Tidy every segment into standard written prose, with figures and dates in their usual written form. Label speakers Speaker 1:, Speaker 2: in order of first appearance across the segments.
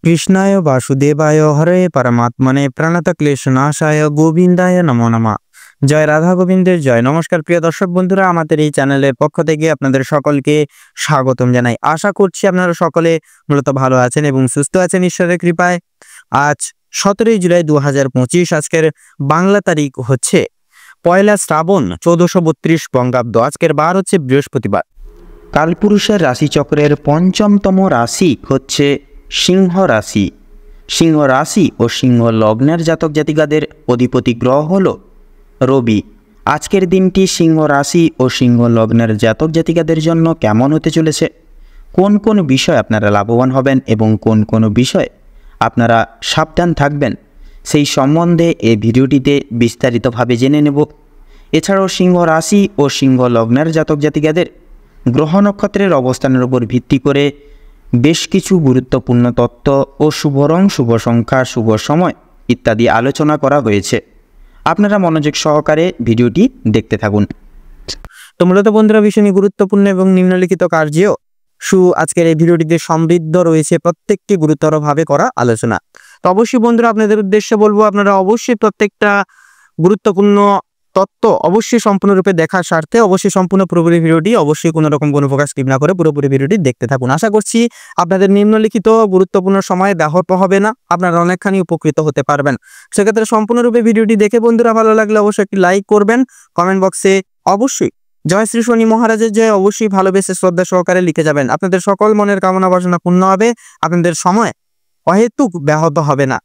Speaker 1: কৃষ্ণায় বাসুদেবায় হরে পরমাত্মনে প্রণতক্লেশনাশায় গোবিন্দায় নমো নমঃ। জয় রাধা গোবিন্দের জয়। নমস্কার প্রিয় দর্শক বন্ধুরা, আমাদের এই চ্যানেলের পক্ষ থেকে আপনাদের সকলকে স্বাগতম জানাই। আশা করছি আপনারা সকলে মূলত ভালো আছেন এবং সুস্থ আছেন ঈশ্বরের কৃপায়। আজ 17 জুলাই 2025, আজকের বাংলা তারিখ হচ্ছে 1 শ্রাবণ 1432 বঙ্গাব্দ। আজকের বার হচ্ছে বৃহস্পতিবার। কালপুরুষের রাশিচক্রের পঞ্চমতম রাশি হচ্ছে সিংহ রাশি। সিংহ রাশি ও সিংহ লগ্নের জাতক জাতিকাদের অধিপতি গ্রহ হল রবি। আজকের দিনটি সিংহ রাশি ও সিংহ লগ্নের জাতক জাতিকাদের জন্য কেমন হতে চলেছে, কোন কোন বিষয় আপনারা লাভবান হবেন এবং কোন কোন বিষয় আপনারা সাবধান থাকবেন, সেই সম্বন্ধে এই ভিডিওটিতে বিস্তারিতভাবে জেনে নেব। এছাড়াও সিংহ রাশি ও সিংহ লগ্নের জাতক জাতিকাদের গ্রহ নক্ষত্রের অবস্থানের উপর ভিত্তি করে বেশ কিছু গুরুত্বপূর্ণ তথ্য ও শুভ রং, শুভ সংখ্যা, শুভ সময় ইত্যাদি আলোচনা করা হয়েছে। আপনারা মনোযোগ সহকারে ভিডিওটি দেখতে থাকুন। তো মূলত বন্ধুরা, ভীষণই গুরুত্বপূর্ণ এবং নিম্নলিখিত কার্যেও আজকের এই ভিডিওটিতে সমৃদ্ধ রয়েছে প্রত্যেকটি গুরুতরভাবে করা আলোচনা। তো অবশ্যই বন্ধুরা, আপনাদের উদ্দেশ্যে বলবো আপনারা অবশ্যই প্রত্যেকটা গুরুত্বপূর্ণ তত্ত্ব অবশ্যই সম্পূর্ণরূপে দেখার স্বার্থে অবশ্যই সম্পূর্ণ পুরোপুরি ভিডিওটি অবশ্যই কোনো রকম কোনো প্রকার স্কিপ না করে পুরোপুরি ভিডিওটি দেখতে থাকুন। আশা করছি আপনাদের নিম্নলিখিত গুরুত্বপূর্ণ সময় ব্যাহত হবে না, আপনারা অনেকখানি উপকৃত হতে পারবেন। সেক্ষেত্রে সম্পূর্ণরূপে ভিডিওটি দেখে বন্ধুরা ভালো লাগলে অবশ্যই একটি লাইক করবেন। কমেন্ট বক্সে অবশ্যই জয় শ্রী শনি মহারাজের জয় অবশ্যই ভালোবেসে শ্রদ্ধা সহকারে লিখে যাবেন। আপনাদের সকল মনের কামনা বাসনা পূর্ণ হবে, আপনাদের সময় অহেতুক ব্যাহত হবে না।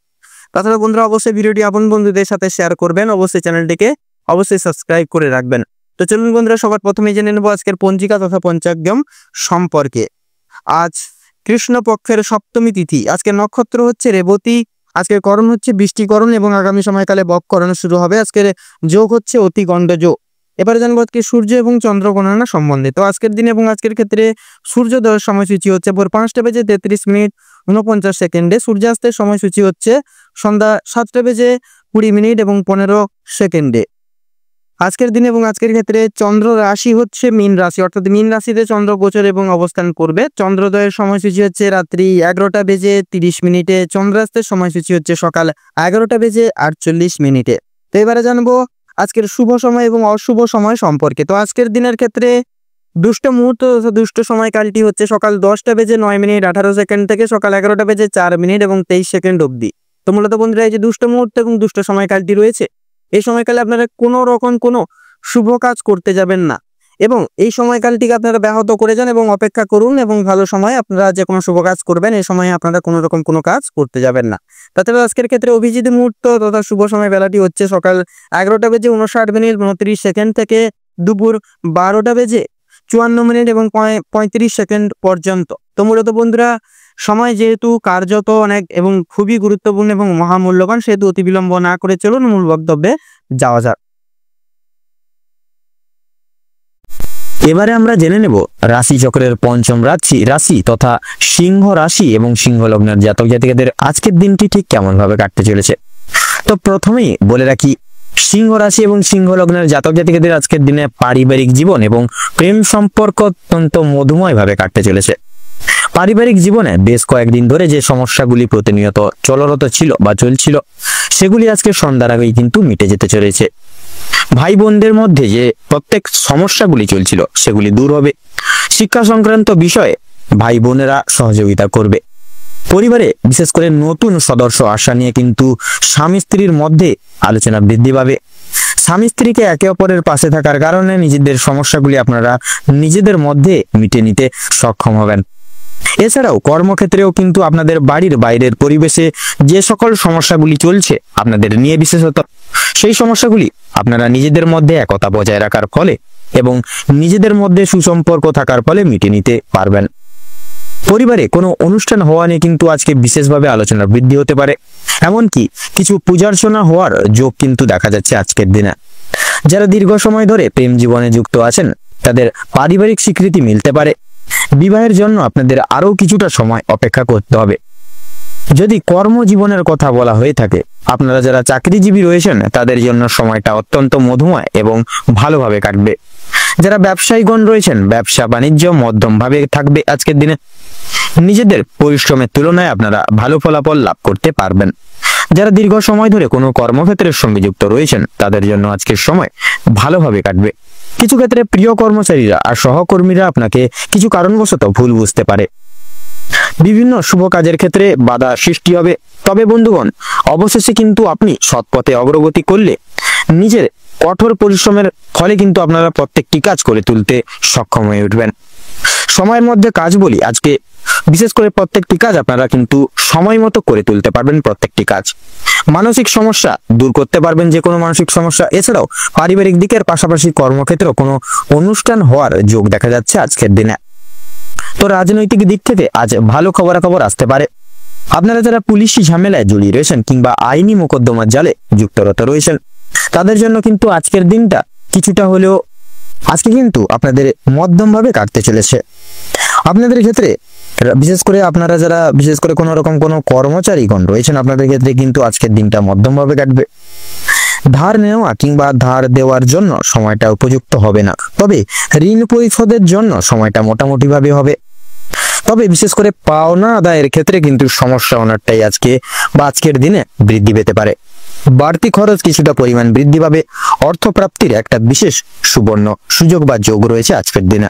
Speaker 1: তাছাড়া বন্ধুরা অবশ্যই ভিডিওটি আপন বন্ধুদের সাথে শেয়ার করবেন, অবশ্যই চ্যানেলটিকে অবশ্যই সাবস্ক্রাইব করে রাখবেন। তো চলুন বন্ধুরা, সবার প্রথমে জেনে নেব আজকের পঞ্জিকা তথা পঞ্চাগ্রাম সম্পর্কে। আজ কৃষ্ণপক্ষের সপ্তমী তিথি, আজকের নক্ষত্র হচ্ছে রেবতী, আজকের করণ হচ্ছে বৃষ্টিকরণ এবং আগামী সময়কালে বককরণ শুরু হবে। আজকের যোগ হচ্ছে অতিগণ্ড যোগ। এবারে জানবো আজকে সূর্য এবং চন্দ্র গণনা সম্বন্ধে। তো আজকের দিন এবং আজকের ক্ষেত্রে সূর্যোদয়ের সময়সূচি হচ্ছে ভোর 5:33:49, সূর্যাস্তের সময়সূচি হচ্ছে সন্ধ্যা 7:20 এবং 15 আজকের দিন এবং আজকের ক্ষেত্রে চন্দ্র রাশি হচ্ছে মীন রাশি, অর্থাৎ মীন রাশিতে চন্দ্র গোচর এবং অবস্থান করবে। চন্দ্রোদয়ের সময়সূচি হচ্ছে রাত্রি 11:30, চন্দ্রাস্তের সময়সূচি হচ্ছে সকাল 11:48। তো এবারে জানবো আজকের শুভ সময় এবং অশুভ সময় সম্পর্কে। তো আজকের দিনের ক্ষেত্রে দুষ্ট মুহূর্ত দুষ্ট সময়কালটি হচ্ছে সকাল 10:09:18 থেকে সকাল 11:04 এবং 23 অবধি। তো মূলত বন্ধুরা, এই যে দুষ্ট মুহূর্ত এবং দুষ্ট সময়কালটি রয়েছে, এই সময়কালে আপনারা কোনো রকম কোনো শুভ কাজ করতে যাবেন না এবং এই সময়কালটিকে আপনারা ব্যাহত করে যান এবং অপেক্ষা করুন এবং ভালো সময় আপনারা যে কোনো শুভ কাজ করবেন, এই সময়ে আপনারা কোনো রকম কোনো কাজ করতে যাবেন না। তাছাড়া আজকের ক্ষেত্রে অভিজিৎ মুহূর্ত তথা শুভ সময় বেলাটি হচ্ছে সকাল 11:59 থেকে দুপুর 12:54 এবং 35 পর্যন্ত। তো মূলত বন্ধুরা, সময় যেহেতু কার্যত অনেক এবং খুবই গুরুত্বপূর্ণ এবং মহামূল্যবান, সেহেতু অতি বিলম্ব না করে চলুন মূল বক্তব্যে যাওয়া যাক। এবারে আমরা জেনে নেব রাশি চক্রের পঞ্চম রাশি তথা সিংহ রাশি এবং সিংহ লগ্নের জাতক জাতিকাদের আজকের দিনটি ঠিক কেমন ভাবে কাটতে চলেছে। তো প্রথমেই বলে রাখি, সিংহ রাশি এবং সিংহ লগ্নের জাতক জাতিকাদের আজকের দিনে পারিবারিক জীবন এবং প্রেম সম্পর্ক অত্যন্ত মধুময় ভাবে কাটতে চলেছে। পারিবারিক জীবনে বেশ কয়েকদিন ধরে যে সমস্যাগুলি প্রতিনিয়ত চলরত ছিল বা চলছিল, সেগুলি আজকে সন্ধ্যার আগেই কিন্তু মিটে যেতে চলেছে। ভাই বোনদের মধ্যে যে প্রত্যেক সমস্যাগুলি চলছিল সেগুলি দূর হবে। শিক্ষা সংক্রান্ত বিষয়ে ভাই বোনেরা সহযোগিতা করবে। পরিবারে বিশেষ করে নতুন সদস্য আসা নিয়ে কিন্তু স্বামী স্ত্রীর মধ্যে আলোচনা বৃদ্ধি পাবে। স্বামী স্ত্রীকে একে অপরের পাশে থাকার কারণে নিজেদের সমস্যাগুলি আপনারা নিজেদের মধ্যে মিটে নিতে সক্ষম হবেন। এছাড়াও কর্মক্ষেত্রেও কিন্তু আপনাদের বাড়ির বাইরের পরিবেশে যে সকল সমস্যাগুলি চলছে আপনাদের নিয়ে বিশেষত, সেই সমস্যাগুলি আপনারা নিজেদের মধ্যে একতা বজায় রাখার ফলে এবং নিজেদের মধ্যে সুসম্পর্ক থাকার ফলে মিটে নিতে পারবেন। পরিবারে কোনো অনুষ্ঠান হওয়া নিয়ে কিন্তু আজকে বিশেষভাবে আলোচনা বৃদ্ধি হতে পারে, এমনকি কিছু পূজার্চনা হওয়ার যোগ কিন্তু দেখা যাচ্ছে আজকের দিনে। যারা দীর্ঘ সময় ধরে প্রেম জীবনে যুক্ত আছেন তাদের পারিবারিক স্বীকৃতি মিলতে পারে। বিবাহের জন্য আপনাদের আরো কিছুটা সময় অপেক্ষা করতে হবে। যদি কর্মজীবনের কথা বলা হয়ে থাকে, আপনারা যারা চাকরিজীবী রয়েছেন তাদের জন্য সময়টা অত্যন্ত মধুময় এবং ভালোভাবে কাটবে। যারা ব্যবসায়ীগণ রয়েছেন ব্যবসা বাণিজ্য মধ্যমভাবে থাকবে আজকের দিনে। নিজেদের পরিশ্রমের তুলনায় আপনারা ভালো ফলাফল লাভ করতে পারবেন। যারা দীর্ঘ সময় ধরে কোনো কর্মক্ষেত্রের সঙ্গে যুক্ত রয়েছেন তাদের জন্য আজকের সময় ভালোভাবে কাটবে। কিছু ক্ষেত্রে প্রিয় কর্মচারীরা আর সহকর্মীরা আপনাকে কিছু কারণবশত ভুল বুঝতে পারে। বিভিন্ন শুভ কাজের ক্ষেত্রে বাধা সৃষ্টি হবে। তবে বন্ধুগণ, অবশেষে কিন্তু আপনি সৎ পথে অগ্রগতি করলে নিজের কঠোর পরিশ্রমের ফলে কিন্তু আপনারা প্রত্যেকটি কাজ করে তুলতে সক্ষম হয়ে উঠবেন। সময়ের মধ্যে কাজ বলি, আজকে বিশেষ করে প্রত্যেকটি কাজ আপনারা কিন্তু সময় মতো করে তুলতে পারবেন। প্রত্যেকটি কাজ মানসিক সমস্যা দূর করতে পারবেন, যে কোনো মানসিক সমস্যা। এছাড়াও পারিবারিক দিকের পাশাপাশি কর্মক্ষেত্রে কোনো অনুষ্ঠান হওয়ার যোগ দেখা যাচ্ছে আজকের দিনে। তো রাজনৈতিক দিক থেকে আজ ভালো খবরাখবর আসতে পারে। আপনারা যারা পুলিশি ঝামেলায় জড়িয়ে রয়েছেন কিংবা আইনি মোকদ্দমার জালে যুক্তরত রয়েছেন তাদের জন্য কিন্তু আজকের দিনটা কিছুটা হলেও আজকে কিন্তু আপনাদের মধ্যমভাবে কাটতে চলেছে। আপনাদের ক্ষেত্রে বিশেষ করে আপনারা যারা বিশেষ করে কোনো রকম কোনো কর্মচারীগণ রয়েছেন আপনাদের ক্ষেত্রে কিন্তু আজকের দিনটা মধ্যমভাবে কাটবে। ধার নেওয়া কিংবা ধার দেওয়ার জন্য সময়টা উপযুক্ত হবে না, তবে ঋণ পরিশোধের জন্য সময়টা মোটামুটি ভাবে হবে। তবে বিশেষ করে পাওনা আদায়ের ক্ষেত্রে কিন্তু সমস্যা অনেকটাই আজকের দিনে বৃদ্ধি পেতে পারে। বাড়তি খরচ কিছুটা পরিমাণ বৃদ্ধি পাবে। অর্থপ্রাপ্তির একটা বিশেষ সুবর্ণ সুযোগ বা যোগ রয়েছে আজকের দিনে।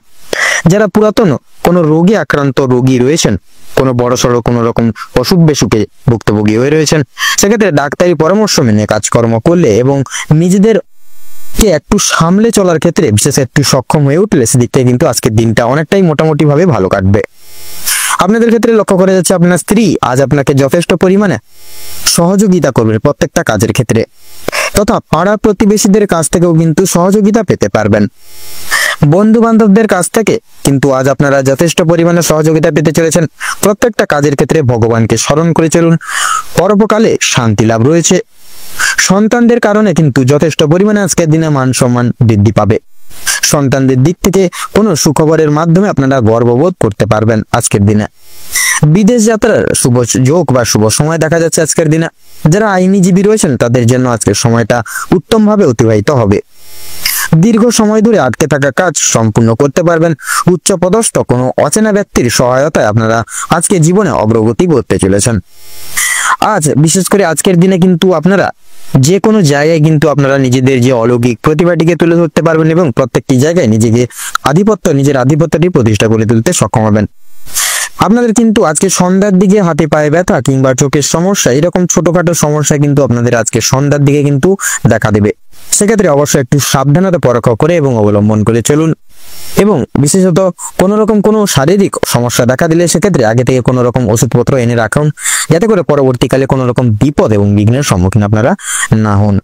Speaker 1: যারা পুরাতন কোনো রোগে আক্রান্ত রোগী রয়েছেন, কোনো বড়সড় কোনো রকম অসুখ বিসুখে ভুক্তভোগী হয়ে রয়েছেন, সেক্ষেত্রে ডাক্তারি পরামর্শ মেনে কাজকর্ম করলে এবং নিজেদেরকে একটু সামলে চলার ক্ষেত্রে বিশেষ একটু সক্ষম হয়ে উঠলে সেদিক থেকে কিন্তু আজকের দিনটা অনেকটাই মোটামুটি ভাবে ভালো কাটবে। আপনাদের ক্ষেত্রে লক্ষ্য করা যাচ্ছে আপনার স্ত্রী আজ আপনাকে যথেষ্ট পরিমাণে সহযোগিতা করবে প্রত্যেকটা কাজের ক্ষেত্রে, তথা পাড়া প্রতিবেশীদের কাছ থেকেও কিন্তু সহযোগিতা পেতে পারবেন। বন্ধু বান্ধবদের কাছ থেকে কিন্তু আজ আপনারা যথেষ্ট পরিমাণে সহযোগিতা পেতে চলেছেন। প্রত্যেকটা কাজের ক্ষেত্রে ভগবানকে স্মরণ করে চলুন। পরোপকালে শান্তি লাভ রয়েছে। সন্তানদের কারণে কিন্তু যথেষ্ট পরিমাণে আজকের দিনে মান সম্মান বৃদ্ধি পাবে। সন্তানদের দিক থেকে কোনো সুখবরের মাধ্যমে আপনারা গর্ববোধ করতে পারবেন আজকের দিনে। বিদেশ যাত্রার শুভ যোগ বা শুভ সময় দেখা যাচ্ছে আজকের দিনে। যারা আইনজীবী রয়েছেন তাদের জন্য আজকের সময়টা উত্তমভাবে অতিবাহিত হবে। দীর্ঘ সময় ধরে আটকে থাকা কাজ সম্পূর্ণ করতে পারবেন। উচ্চপদস্থ কোনো অচেনা ব্যক্তির সহায়তায় আপনারা আজকে জীবনে অগ্রগতি করতে চলেছেন। আজ বিশেষ করে আজকের দিনে কিন্তু আপনারা যে কোনো জায়গায় কিন্তু আপনারা নিজেদের যে অলৌকিক প্রতিভাটিকে তুলে ধরতে পারবেন এবং প্রত্যেকটি জায়গায় নিজের আধিপত্যটি প্রতিষ্ঠা করে তুলতে সক্ষম হবেন। আপনাদের কিন্তু আজকে সন্ধ্যার দিকে হাতে পায়ে ব্যথা কিংবা চোখের সমস্যা, এরকম ছোটখাটো সমস্যা কিন্তু আপনাদের আজকে সন্ধ্যার দিকে কিন্তু দেখা দেবে। সেক্ষেত্রে অবশ্যই একটু সাবধানতা পরীক্ষা করে এবং অবলম্বন করে চলুন। এবং বিশেষত কোনো রকম কোনো শারীরিক সমস্যা দেখা দিলে সেক্ষেত্রে আগে থেকে কোনো রকম ওষুধপত্র এনে রাখুন, যাতে করে পরবর্তীকালে কোনো রকম বিপদ এবং বিঘ্নের সম্মুখীন আপনারা না হন।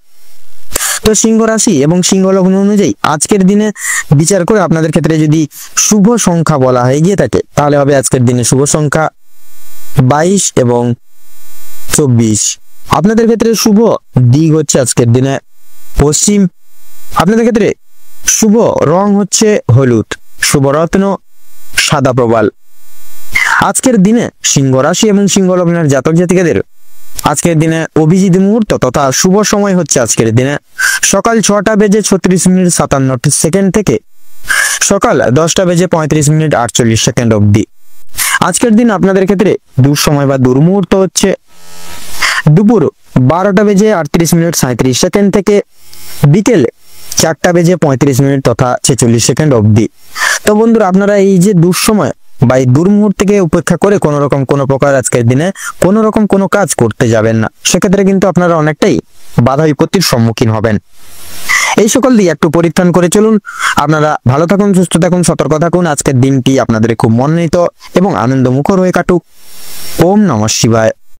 Speaker 1: তো সিংহ রাশি এবং সিংহ লগ্ন অনুযায়ী আজকের দিনে বিচার করে আপনাদের ক্ষেত্রে যদি শুভ সংখ্যা বলা হয়ে গিয়ে থাকে তাহলে হবে আজকের দিনে শুভ সংখ্যা 22 এবং 24। আপনাদের ক্ষেত্রে শুভ দিক হচ্ছে আজকের দিনে পশ্চিম। আপনাদের ক্ষেত্রে শুভ রং হচ্ছে হলুদ, শুভ রত্ন সাদা প্রবাল। আজকের দিনে সিংহ রাশি এবং সিংহ লগ্নের জাতক জাতিকাদের আজকের দিনে অভিজিৎ মুহূর্ত তথা শুভ সময় হচ্ছে আজকের দিনে সকাল 6:36 থেকে সকাল 10:35 অবধি। আজকের দিন আপনাদের ক্ষেত্রে দুঃসময় বা দুর্মুহূর্ত হচ্ছে দুপুর 12:38 থেকে বিকেল 4:35 তথা 46 অবধি। তো বন্ধুরা, আপনারা এই যে দুঃসময় বা এই দুর্মুহূর্তকে উপেক্ষা করে কোনো প্রকার আজকের দিনে কোনো রকম কোনো কাজ করতে যাবেন না। সেক্ষেত্রে কিন্তু আপনারা অনেকটাই বাধা বিপত্তির সম্মুখীন হবেন। এই সকল দিয়ে একটু পরিত্রাণ করে চলুন। আপনারা ভালো থাকুন, সুস্থ থাকুন, সতর্ক থাকুন। আজকের দিনটি আপনাদের খুব মনোনীত এবং আনন্দমুখর হয়ে কাটুক। ওম নমঃ শিবায়।